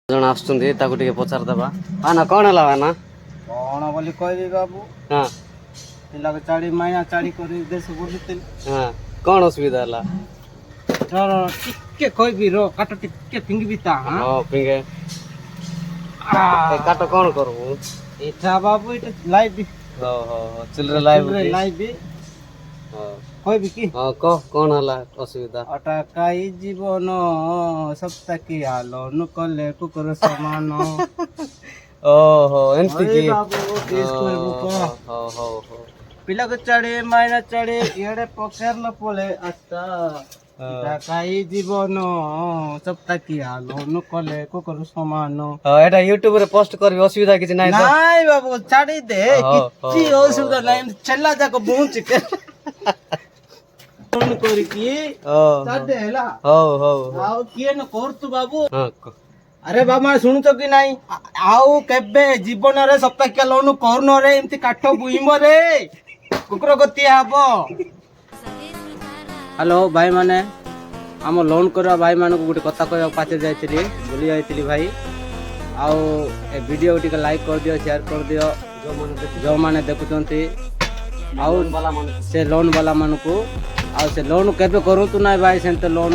जन आसुचंदी ताको टिके पचार दबा आना कोन हला आना कौन बोली कहबी बाबू हां पिला के चाड़ी माइना चाड़ी कर देश बोलते हां कोन असुविधा हला टिके कहबी रो काट टिके फिंगबी ता हां हां पिंगे ए काट कोन करबो एठा बाबू एटा लाइव हो हो चिल्ड्रन लाइव लाइव हां कहबी की हां कोन हला असुविधा अटकाई जीवन सप्ताह आलो नुकले कुकुर समान ओहो एंती की बाबू केस करबो को हो हो हो पिला के चाड़ी माइना चाड़ी एड़े पकेर न पोले अच्छा अटकाई जीवन सप्ताह आलो नुकले कुकुर समान एटा यूट्यूब रे पोस्ट करबी असुविधा किछ नै तो नाइ बाबू चाड़ी दे किछि असुविधा नै छल्ला जाको पहुंच के फोन करी की चाड़े हैला हो हो आउ किए न करतु बाबू हां अरे बाबा शुणुच कि नाई आउ केबे जीवन रे सप्ताह के लोन करन रे एमती काठ बुइम रे कुकुर गति हबो हेलो भाई माने हम लोन करवा भाई मान को गोटे कथा कहवा पाचे जाइतिली बोली जाइतिली भाई आउ ए वीडियो टिके लाइक कर दियो शेयर कर दियो जो माने देखुचंती आउ से लोन वाला मान को आउ से लोन केबे करतु ना भाई सेंते लोन